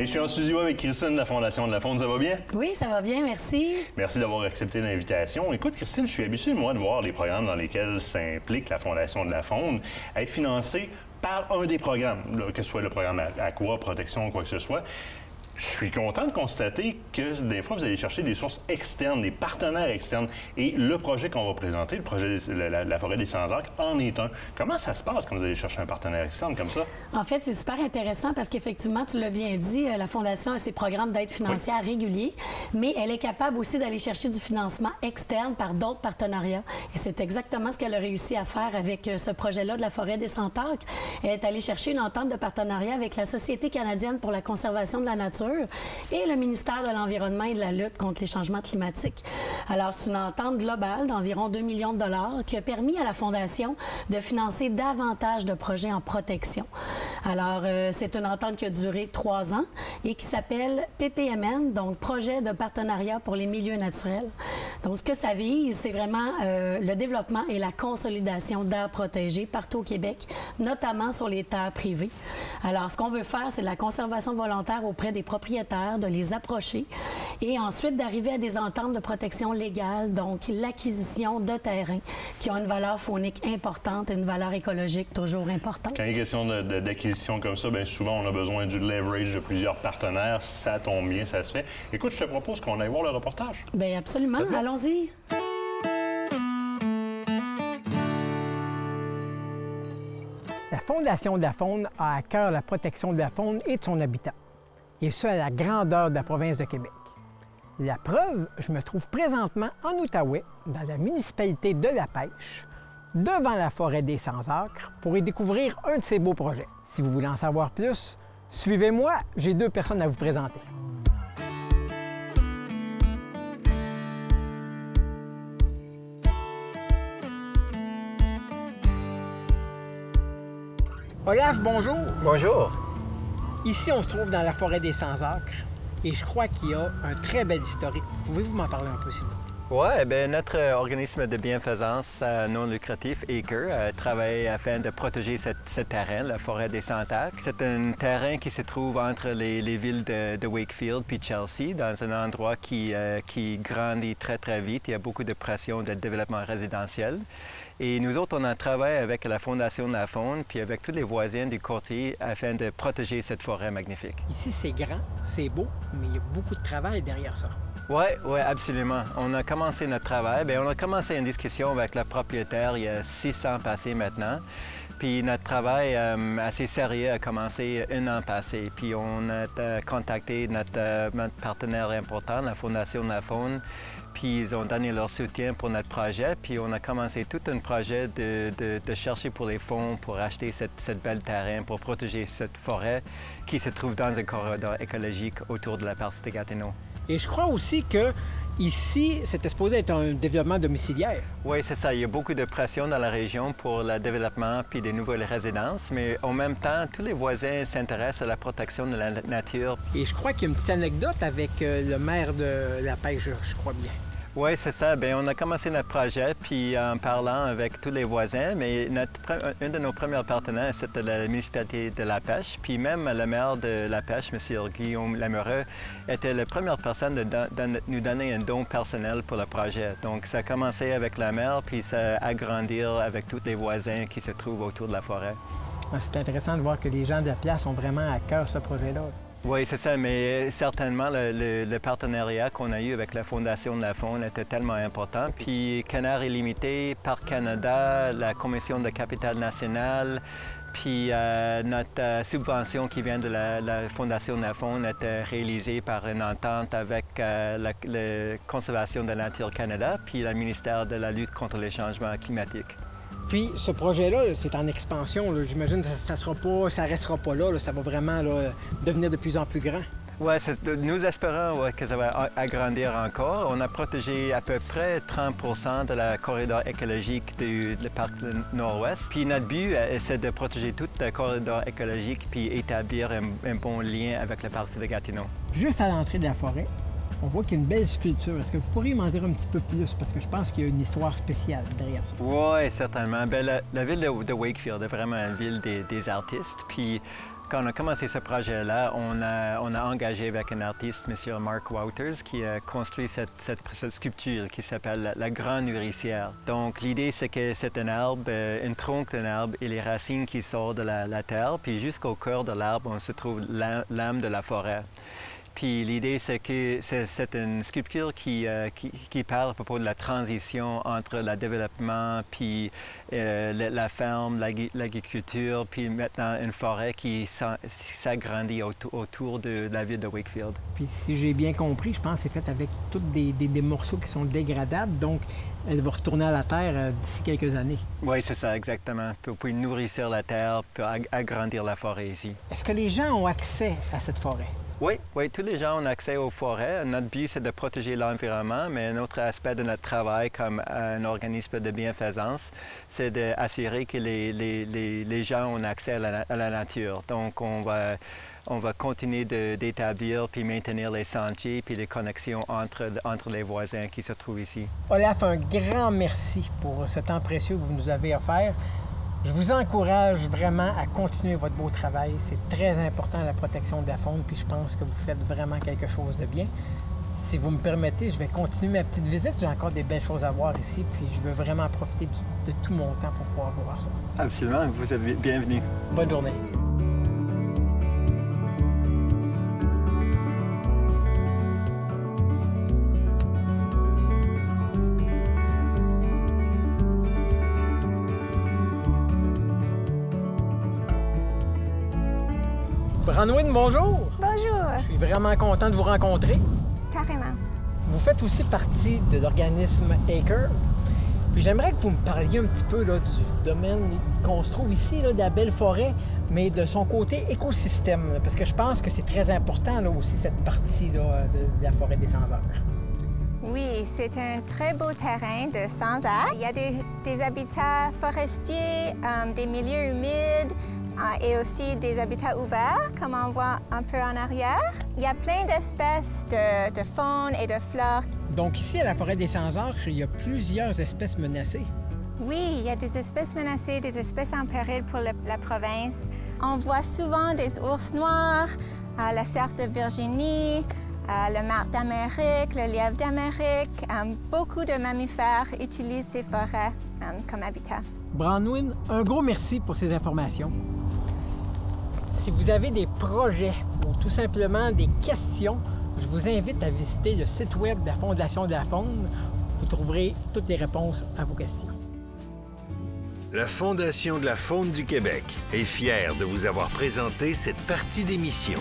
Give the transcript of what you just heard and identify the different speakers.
Speaker 1: Et je suis en studio avec Christine de la Fondation de la Faune. Ça va bien?
Speaker 2: Oui, ça va bien, merci.
Speaker 1: Merci d'avoir accepté l'invitation. Écoute, Christine, je suis habitué, moi, de voir les programmes dans lesquels s'implique la Fondation de la Faune être financés par un des programmes, là, que ce soit le programme Aqua, Protection ou quoi que ce soit. Je suis content de constater que des fois, vous allez chercher des sources externes, des partenaires externes. Et le projet qu'on va présenter, le projet la forêt des Sans-Arcs, en est un. Comment ça se passe quand vous allez chercher un partenaire externe comme ça?
Speaker 2: En fait, c'est super intéressant parce qu'effectivement, tu l'as bien dit, la Fondation a ses programmes d'aide financière réguliers, mais elle est capable aussi d'aller chercher du financement externe par d'autres partenariats. Et c'est exactement ce qu'elle a réussi à faire avec ce projet-là de la forêt des Sans-Arcs. Elle est allée chercher une entente de partenariat avec la Société canadienne pour la conservation de la nature et le ministère de l'Environnement et de la lutte contre les changements climatiques. Alors, c'est une entente globale d'environ 2 millions de dollars qui a permis à la Fondation de financer davantage de projets en protection. Alors, c'est une entente qui a duré 3 ans et qui s'appelle PPMN, donc Projet de partenariat pour les milieux naturels. Donc, ce que ça vise, c'est vraiment le développement et la consolidation d'aires protégées partout au Québec, notamment sur les terres privées. Alors, ce qu'on veut faire, c'est de la conservation volontaire auprès des propriétaires, de les approcher et ensuite d'arriver à des ententes de protection légale, donc l'acquisition de terrains qui ont une valeur faunique importante et une valeur écologique toujours importante.
Speaker 1: Quand il est question d'acquisition comme ça, bien souvent, on a besoin du leverage de plusieurs partenaires. Ça tombe bien, ça se fait. Écoute, je te propose qu'on aille voir le reportage.
Speaker 2: Bien, absolument. Allons-y.
Speaker 3: La Fondation de la Faune a à cœur la protection de la faune et de son habitat, et ce, à la grandeur de la province de Québec. La preuve, je me trouve présentement en Outaouais, dans la municipalité de La Pêche, devant la forêt des Sans-Arcs, pour y découvrir un de ces beaux projets. Si vous voulez en savoir plus, suivez-moi, j'ai 2 personnes à vous présenter. Olaf, bonjour!
Speaker 4: Bonjour!
Speaker 3: Ici, on se trouve dans la forêt des Sans-Arcs et je crois qu'il y a un très bel historique. Pouvez-vous m'en parler un peu, s'il vous plaît?
Speaker 4: Oui, bien, notre organisme de bienfaisance non lucratif, Acre, travaille afin de protéger ce terrain, la forêt des Sans-Arcs. C'est un terrain qui se trouve entre les villes de Wakefield puis Chelsea, dans un endroit qui grandit très, très vite. Il y a beaucoup de pression de développement résidentiel. Et nous autres, on en travaille avec la Fondation de la Faune puis avec tous les voisins du quartier afin de protéger cette forêt magnifique.
Speaker 3: Ici, c'est grand, c'est beau, mais il y a beaucoup de travail derrière ça.
Speaker 4: Oui, absolument. On a commencé notre travail. Bien, on a commencé une discussion avec le propriétaire il y a 6 ans passés maintenant. Puis notre travail assez sérieux a commencé 1 an passé. Puis on a contacté notre partenaire important, la Fondation de la Faune. Puis ils ont donné leur soutien pour notre projet. Puis on a commencé tout un projet de chercher pour les fonds pour acheter cette belle terrain, pour protéger cette forêt qui se trouve dans un corridor écologique autour de la partie de Gatineau.
Speaker 3: Et je crois aussi que ici, c'était supposé être un développement domiciliaire.
Speaker 4: Oui, c'est ça. Il y a beaucoup de pression dans la région pour le développement puis des nouvelles résidences, mais en même temps, tous les voisins s'intéressent à la protection de la nature.
Speaker 3: Et je crois qu'il y a une petite anecdote avec le maire de La Pêche, je crois bien.
Speaker 4: Oui, c'est ça. Bien, on a commencé notre projet, puis en parlant avec tous les voisins, mais un de nos premiers partenaires, c'était la municipalité de La Pêche, puis même le maire de La Pêche, M. Guillaume Lamoureux, était la première personne de nous donner un don personnel pour le projet. Donc, ça a commencé avec la maire, puis ça a agrandi avec tous les voisins qui se trouvent autour de la forêt.
Speaker 3: C'est intéressant de voir que les gens de la place ont vraiment à cœur ce projet-là.
Speaker 4: Oui, c'est ça, mais certainement, le partenariat qu'on a eu avec la Fondation de la Faune était tellement important. Puis Canard illimité, Parc Canada, la Commission de capitale nationale, puis notre subvention qui vient de la Fondation de la Faune était réalisée par une entente avec la Conservation de la Nature Canada, puis le ministère de la lutte contre les changements climatiques.
Speaker 3: Puis ce projet-là, c'est en expansion. J'imagine que ça restera pas là. Ça va vraiment devenir de plus en plus grand.
Speaker 4: Oui, nous espérons que ça va agrandir encore. On a protégé à peu près 30 de la corridor écologique du parc Nord-Ouest. Puis notre but, c'est de protéger tout le corridor écologique puis établir un bon lien avec le parc de Gatineau. Juste à l'entrée de la forêt, on voit qu'il y a une belle sculpture. Est-ce que vous pourriez m'en dire un petit peu plus? Parce que je pense qu'il y a une histoire spéciale derrière ça. Oui, certainement. Bien, la ville de Wakefield est vraiment une ville des artistes. Puis Quand on a commencé ce projet-là, on a engagé avec un artiste, M. Mark Wouters, qui a construit cette sculpture qui s'appelle la Grande Nourricière. Donc l'idée, c'est que c'est un arbre, une tronc d'un arbre et les racines qui sortent de la terre, puis jusqu'au cœur de l'arbre, on se trouve l'âme de la forêt. Puis l'idée, c'est que c'est une sculpture qui parle à propos de la transition entre le développement, puis la ferme, l'agriculture, puis maintenant une forêt qui s'agrandit autour de la ville de Wakefield.
Speaker 3: Puis si j'ai bien compris, je pense que c'est fait avec tous des morceaux qui sont dégradables, donc elle va retourner à la terre d'ici quelques années.
Speaker 4: Oui, c'est ça, exactement. Pour nourrir la terre, pour agrandir la forêt ici.
Speaker 3: Est-ce que les gens ont accès à cette forêt?
Speaker 4: Oui, tous les gens ont accès aux forêts. Notre but, c'est de protéger l'environnement, mais un autre aspect de notre travail comme un organisme de bienfaisance, c'est d'assurer que les gens ont accès à la nature. Donc, on va continuer d'établir puis maintenir les sentiers puis les connexions entre les voisins qui se trouvent ici.
Speaker 3: Olaf, un grand merci pour ce temps précieux que vous nous avez offert. Je vous encourage vraiment à continuer votre beau travail. C'est très important, la protection de la faune, puis je pense que vous faites vraiment quelque chose de bien. Si vous me permettez, je vais continuer ma petite visite. J'ai encore des belles choses à voir ici, puis je veux vraiment profiter de tout mon temps pour pouvoir voir ça.
Speaker 4: Absolument, vous êtes bienvenue.
Speaker 3: Bonne journée. Branwyn, bonjour!
Speaker 5: Bonjour!
Speaker 3: Je suis vraiment content de vous rencontrer.
Speaker 5: Carrément.
Speaker 3: Vous faites aussi partie de l'organisme Acre. Puis j'aimerais que vous me parliez un petit peu là, du domaine qu'on se trouve ici, là, de la belle forêt, mais de son côté écosystème. Parce que je pense que c'est très important là, aussi, cette partie là, de la forêt des 100 heures.
Speaker 5: Oui, c'est un très beau terrain de 100 acres. Il y a des habitats forestiers, des milieux humides, et aussi des habitats ouverts, comme on voit un peu en arrière. Il y a plein d'espèces de faune et de flore.
Speaker 3: Donc ici, à la forêt des 100 heures, il y a plusieurs espèces menacées.
Speaker 5: Oui, il y a des espèces menacées, des espèces en péril pour la province. On voit souvent des ours noirs, la cerf de Virginie, le martre d'Amérique, le lièvre d'Amérique. Beaucoup de mammifères utilisent ces forêts comme habitat.
Speaker 3: Branwyn, un gros merci pour ces informations. Si vous avez des projets ou tout simplement des questions, je vous invite à visiter le site web de la Fondation de la faune. Vous trouverez toutes les réponses à vos questions.
Speaker 6: La Fondation de la faune du Québec est fière de vous avoir présenté cette partie d'émission.